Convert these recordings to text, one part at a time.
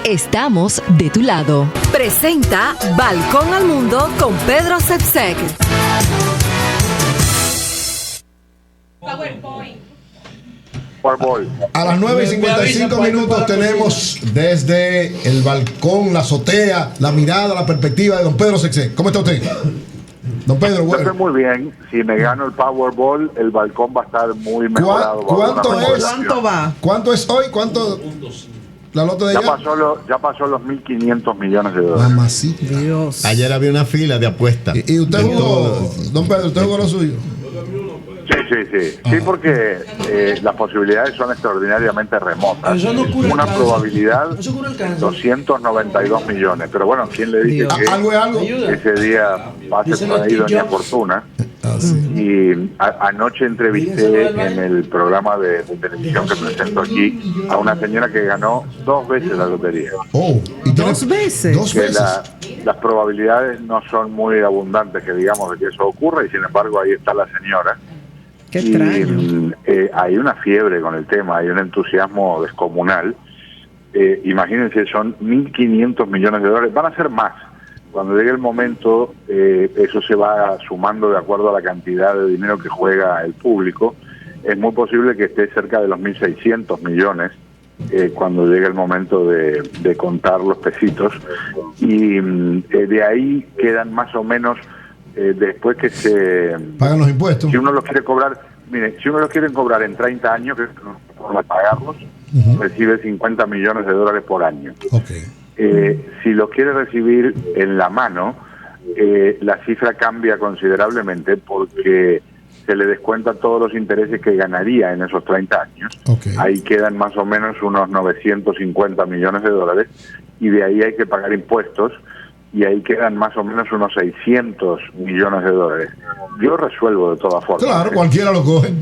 Estamos de tu lado. Presenta Balcón al Mundo con Pedro Sepsek. A las 9:55 minutos tenemos desde el balcón, la azotea, la mirada, la perspectiva de don Pedro Sepsek. ¿Cómo está usted? Don Pedro, bueno. Yo estoy muy bien. Si me gano el Powerball, el balcón va a estar muy mejorado. ¿Cuánto es? ¿Cuánto va? ¿Cuánto es hoy? ¿Cuánto? La loto de ya pasó los 1.500 millones de dólares. Mamacita. Dios. Ayer había una fila de apuestas. ¿Y usted jugó, don Pedro, usted jugó lo suyo? Sí, porque las posibilidades son extraordinariamente remotas. Una probabilidad de 292 millones. Pero bueno, ¿quién le dice que ese día pase por ahí doña Fortuna? Y anoche entrevisté en el programa de televisión que presento aquí a una señora que ganó 2 veces la lotería. ¿2 veces? 2 veces. Las probabilidades no son muy abundantes, que digamos, de que eso ocurra, y sin embargo ahí está la señora. Qué extraño. Hay una fiebre con el tema, hay un entusiasmo descomunal. Imagínense, son 1.500 millones de dólares, van a ser más. Cuando llegue el momento, eso se va sumando de acuerdo a la cantidad de dinero que juega el público. Es muy posible que esté cerca de los 1.600 millones cuando llegue el momento de contar los pesitos. Y de ahí quedan más o menos, después que se... Pagan los impuestos. Si uno los quiere cobrar, mire, si uno los quiere cobrar en 30 años, que es por pagarlos, recibe 50 millones de dólares por año. Si lo quiere recibir en la mano, la cifra cambia considerablemente porque se le descuentan todos los intereses que ganaría en esos 30 años. Ahí quedan más o menos unos 950 millones de dólares y de ahí hay que pagar impuestos y ahí quedan más o menos unos 600 millones de dólares. Yo resuelvo de todas formas. Claro, cualquiera lo coge.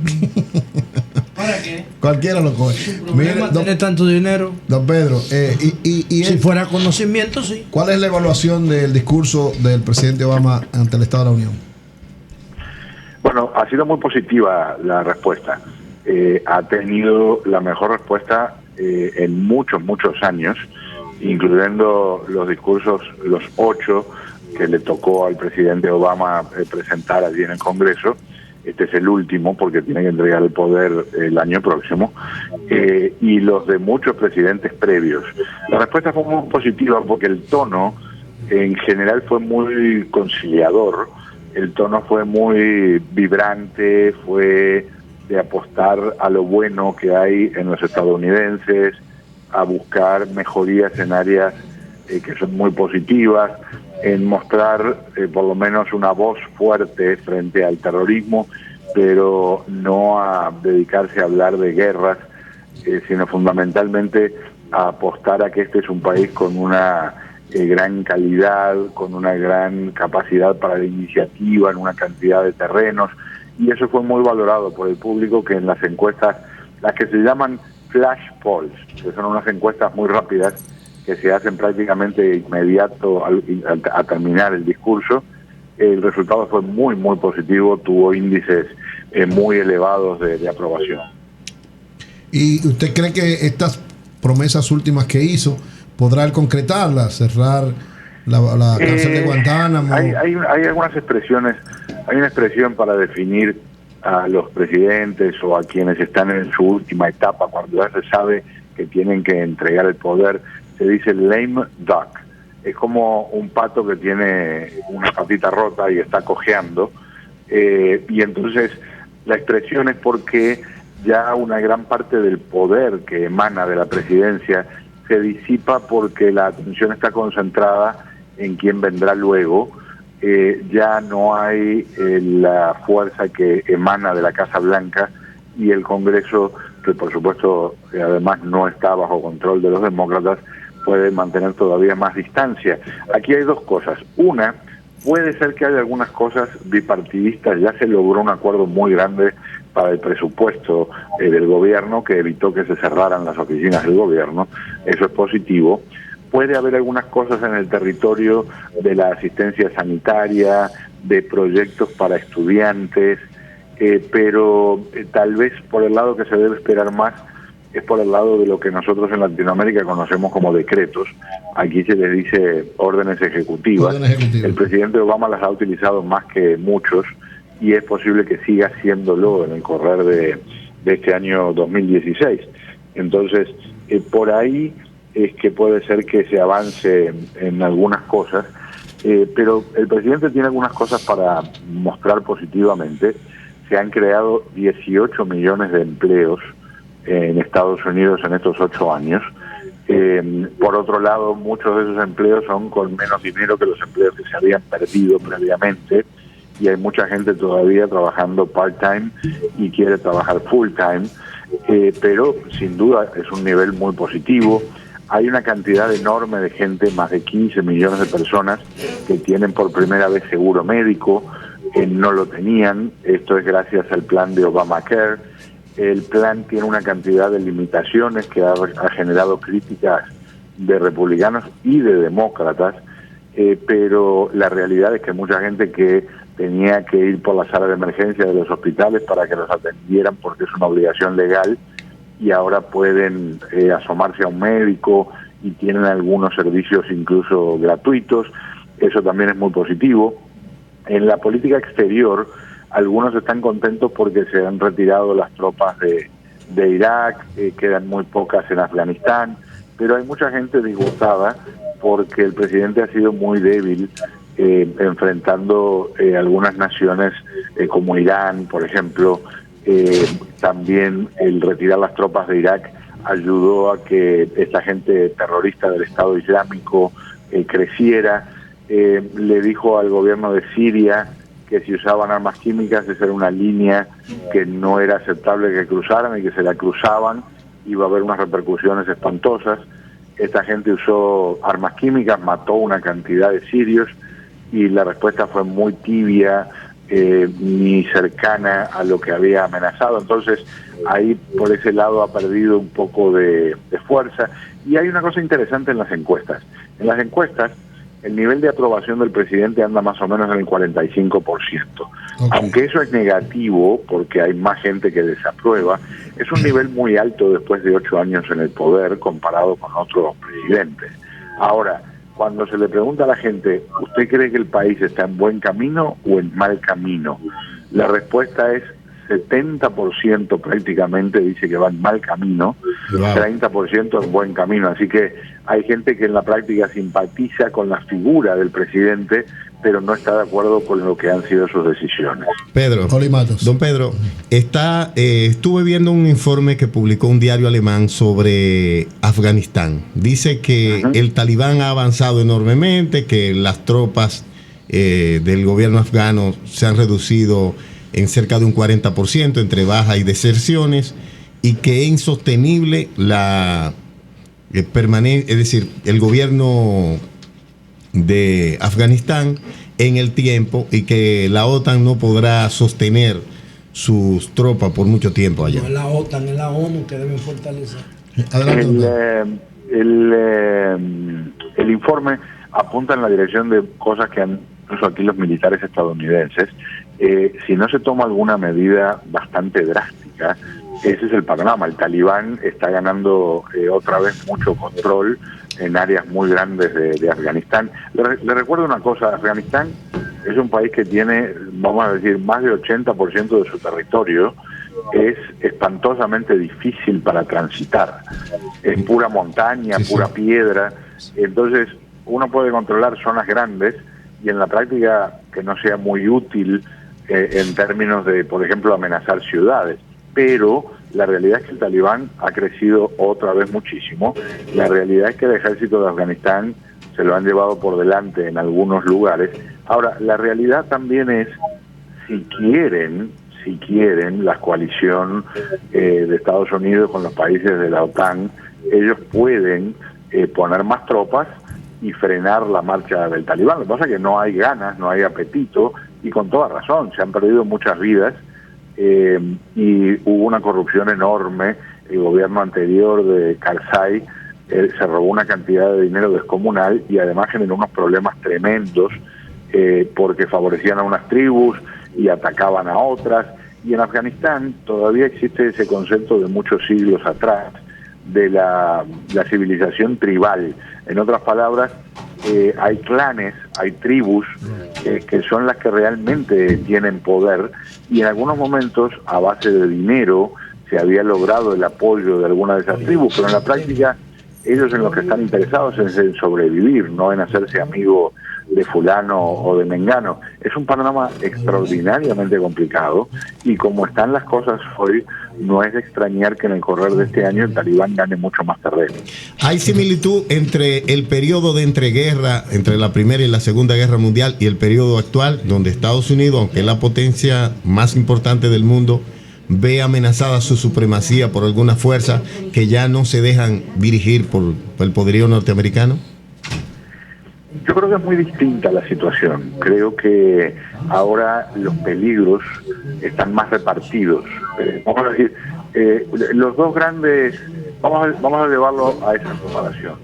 ¿Para qué? Cualquiera lo coge. Mire, tiene tanto dinero. Don Pedro, si fuera conocimiento, sí. ¿Cuál es la evaluación del discurso del presidente Obama ante el Estado de la Unión? Bueno, ha sido muy positiva la respuesta. Ha tenido la mejor respuesta en muchos años, incluyendo los discursos, los 8 que le tocó al presidente Obama presentar allí en el Congreso. Este es el último porque tiene que entregar el poder el año próximo, y los de muchos presidentes previos. La respuesta fue muy positiva porque el tono en general fue muy conciliador, el tono fue muy vibrante, fue de apostar a lo bueno que hay en los estadounidenses, a buscar mejorías en áreas que son muy positivas, en mostrar por lo menos una voz fuerte frente al terrorismo, pero no a dedicarse a hablar de guerras, sino fundamentalmente a apostar a que este es un país con una gran calidad, con una gran capacidad para la iniciativa en una cantidad de terrenos, y eso fue muy valorado por el público, que en las encuestas, las que se llaman flash polls, que son unas encuestas muy rápidas, que se hacen prácticamente inmediato a terminar el discurso, el resultado fue muy positivo, tuvo índices muy elevados de aprobación. ¿Y usted cree que estas promesas últimas que hizo podrá él concretarlas, cerrar la cárcel de Guantánamo? Hay algunas expresiones, hay una expresión para definir a los presidentes o a quienes están en su última etapa, cuando ya se sabe que tienen que entregar el poder. Se dice lame duck. Es como un pato que tiene una patita rota y está cojeando. Y entonces la expresión es porque ya una gran parte del poder que emana de la presidencia se disipa porque la atención está concentrada en quién vendrá luego. Ya no hay la fuerza que emana de la Casa Blanca, y el Congreso, que por supuesto además no está bajo control de los demócratas, puede mantener todavía más distancia. Aquí hay dos cosas. Una, puede ser que haya algunas cosas bipartidistas. Ya se logró un acuerdo muy grande para el presupuesto del gobierno que evitó que se cerraran las oficinas del gobierno. Eso es positivo. Puede haber algunas cosas en el territorio de la asistencia sanitaria, de proyectos para estudiantes, pero tal vez por el lado que se debe esperar más es por el lado de lo que nosotros en Latinoamérica conocemos como decretos. Aquí se les dice órdenes ejecutivas. El presidente Obama las ha utilizado más que muchos y es posible que siga haciéndolo en el correr de este año 2016. Entonces, por ahí es que puede ser que se avance en algunas cosas, pero el presidente tiene algunas cosas para mostrar positivamente. Se han creado 18 millones de empleos en Estados Unidos en estos 8 años. Por otro lado, muchos de esos empleos son con menos dinero que los empleos que se habían perdido previamente, y hay mucha gente todavía trabajando part-time y quiere trabajar full-time, pero sin duda es un nivel muy positivo. Hay una cantidad enorme de gente, más de 15 millones de personas, que tienen por primera vez seguro médico, no lo tenían. Esto es gracias al plan de Obamacare. El plan tiene una cantidad de limitaciones que ha generado críticas de republicanos y de demócratas, pero la realidad es que mucha gente que tenía que ir por la sala de emergencia de los hospitales para que los atendieran porque es una obligación legal, y ahora pueden asomarse a un médico y tienen algunos servicios incluso gratuitos. Eso también es muy positivo. En la política exterior, algunos están contentos porque se han retirado las tropas de Irak, quedan muy pocas en Afganistán, pero hay mucha gente disgustada porque el presidente ha sido muy débil enfrentando algunas naciones como Irán, por ejemplo. También el retirar las tropas de Irak ayudó a que esta gente terrorista del Estado Islámico creciera. Le dijo al gobierno de Siria que si usaban armas químicas esa era una línea que no era aceptable que cruzaran, y que se la cruzaban iba a haber unas repercusiones espantosas. Esta gente usó armas químicas, mató una cantidad de sirios, y la respuesta fue muy tibia, ni cercana a lo que había amenazado. Entonces ahí por ese lado ha perdido un poco de fuerza. Y hay una cosa interesante en las encuestas. En las encuestas el nivel de aprobación del presidente anda más o menos en el 45%. Okay. Aunque eso es negativo porque hay más gente que desaprueba, es un nivel muy alto después de 8 años en el poder comparado con otros presidentes. Ahora, cuando se le pregunta a la gente, ¿usted cree que el país está en buen camino o en mal camino? La respuesta es 70% prácticamente dice que va en mal camino, 30% en buen camino. Así que hay gente que en la práctica simpatiza con la figura del presidente, pero no está de acuerdo con lo que han sido sus decisiones. Pedro, don Pedro, estuve viendo un informe que publicó un diario alemán sobre Afganistán. Dice que el talibán ha avanzado enormemente, que las tropas del gobierno afgano se han reducido en cerca de un 40% entre bajas y deserciones, y que es insostenible la permanencia, es decir, el gobierno de Afganistán en el tiempo, y que la OTAN no podrá sostener sus tropas por mucho tiempo allá. No es la OTAN, es la ONU que deben fortalecer. El informe apunta en la dirección de cosas que han hecho aquí los militares estadounidenses. Si no se toma alguna medida bastante drástica, ese es el panorama. El talibán está ganando otra vez mucho control en áreas muy grandes de Afganistán. Le recuerdo una cosa: Afganistán es un país que tiene, vamos a decir, más de 80% de su territorio es espantosamente difícil para transitar. Es pura montaña, pura piedra. Entonces uno puede controlar zonas grandes y en la práctica que no sea muy útil en términos de, por ejemplo, amenazar ciudades. Pero la realidad es que el talibán ha crecido otra vez muchísimo. La realidad es que el ejército de Afganistán se lo han llevado por delante en algunos lugares. Ahora, la realidad también es, si quieren la coalición de Estados Unidos con los países de la OTAN, ellos pueden poner más tropas y frenar la marcha del talibán. Lo que pasa es que no hay ganas, no hay apetito, y con toda razón, se han perdido muchas vidas, y hubo una corrupción enorme. El gobierno anterior de Karzai se robó una cantidad de dinero descomunal, y además generó unos problemas tremendos porque favorecían a unas tribus y atacaban a otras. Y en Afganistán todavía existe ese concepto de muchos siglos atrás de la civilización tribal. En otras palabras, hay clanes, hay tribus que son las que realmente tienen poder, y en algunos momentos, a base de dinero, se había logrado el apoyo de alguna de esas tribus, pero en la práctica ellos en lo que están interesados es en sobrevivir, no en hacerse amigo de fulano o de mengano. Es un panorama extraordinariamente complicado, y como están las cosas hoy, no es de extrañar que en el correr de este año el talibán gane mucho más terreno. ¿Hay similitud entre el periodo de entreguerra, entre la Primera y la Segunda Guerra Mundial, y el periodo actual, donde Estados Unidos, aunque es la potencia más importante del mundo, ve amenazada su supremacía por algunas fuerzas que ya no se dejan dirigir por el poderío norteamericano? Yo creo que es muy distinta la situación. Creo que ahora los peligros están más repartidos. Vamos a decir, los dos grandes, vamos a llevarlo a esa comparación.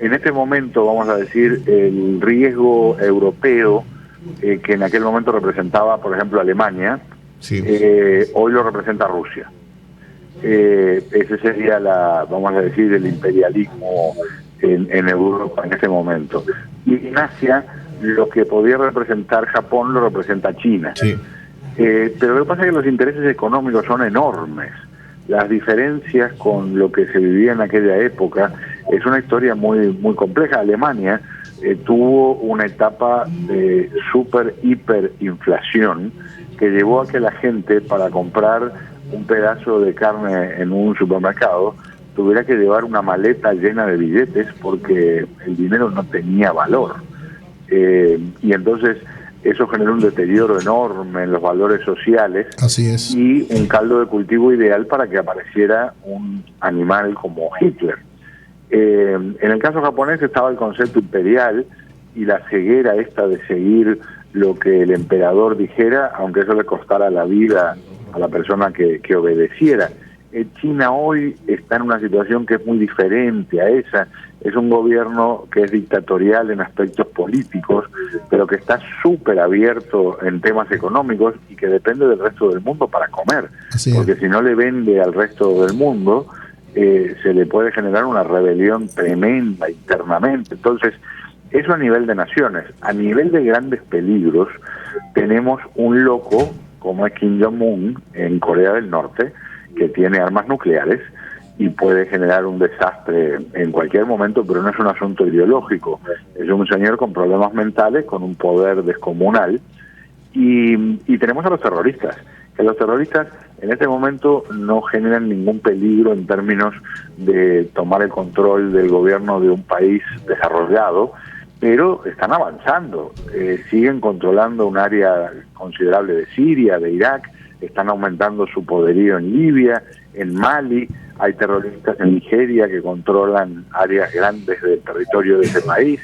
En este momento, vamos a decir, el riesgo europeo, que en aquel momento representaba, por ejemplo, Alemania, sí. Hoy lo representa Rusia. Ese sería vamos a decir, el imperialismo en Europa en ese momento. Y en Asia, lo que podía representar Japón lo representa China. Sí. Pero lo que pasa es que los intereses económicos son enormes. Las diferencias con lo que se vivía en aquella época es una historia muy, muy compleja. Alemania tuvo una etapa de hiperinflación que llevó a que la gente, para comprar un pedazo de carne en un supermercado, tuviera que llevar una maleta llena de billetes porque el dinero no tenía valor. Y entonces eso generó un deterioro enorme en los valores sociales. Así es. Y un caldo de cultivo ideal para que apareciera un animal como Hitler. En el caso japonés estaba el concepto imperial y la ceguera esta de seguir lo que el emperador dijera, aunque eso le costara la vida a la persona que obedeciera. China hoy está en una situación que es muy diferente a esa. Es un gobierno que es dictatorial en aspectos políticos, pero que está súper abierto en temas económicos y que depende del resto del mundo para comer. Porque si no le vende al resto del mundo, se le puede generar una rebelión tremenda internamente. Entonces, eso a nivel de naciones. A nivel de grandes peligros, tenemos un loco como es Kim Jong-un en Corea del Norte, que tiene armas nucleares y puede generar un desastre en cualquier momento, pero no es un asunto ideológico. Es un señor con problemas mentales, con un poder descomunal, y tenemos a los terroristas, que los terroristas en este momento no generan ningún peligro en términos de tomar el control del gobierno de un país desarrollado, pero están avanzando, siguen controlando un área considerable de Siria, de Irak, están aumentando su poderío en Libia, en Mali, hay terroristas en Nigeria que controlan áreas grandes del territorio de ese país,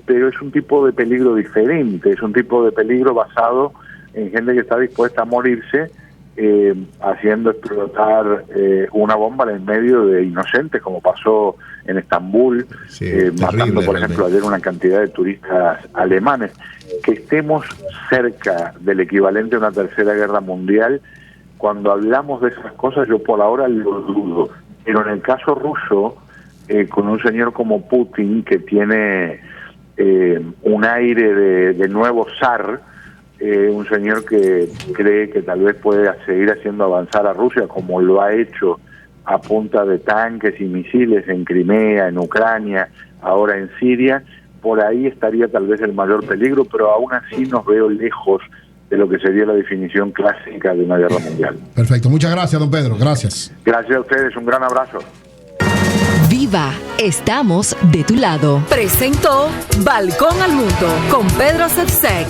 pero es un tipo de peligro diferente, es un tipo de peligro basado en gente que está dispuesta a morirse haciendo explotar una bomba en el medio de inocentes, como pasó en Estambul, matando, por ejemplo, ayer una cantidad de turistas alemanes. Que estemos cerca del equivalente a una tercera guerra mundial, cuando hablamos de esas cosas, yo por ahora lo dudo. Pero en el caso ruso, con un señor como Putin, que tiene un aire de nuevo zar, un señor que cree que tal vez puede seguir haciendo avanzar a Rusia, como lo ha hecho a punta de tanques y misiles en Crimea, en Ucrania, ahora en Siria, por ahí estaría tal vez el mayor peligro, pero aún así nos veo lejos de lo que sería la definición clásica de una guerra mundial. Perfecto, muchas gracias, don Pedro, gracias. Gracias a ustedes, un gran abrazo. Viva, estamos de tu lado. Presentó Balcón al Mundo con Pedro Sepsek.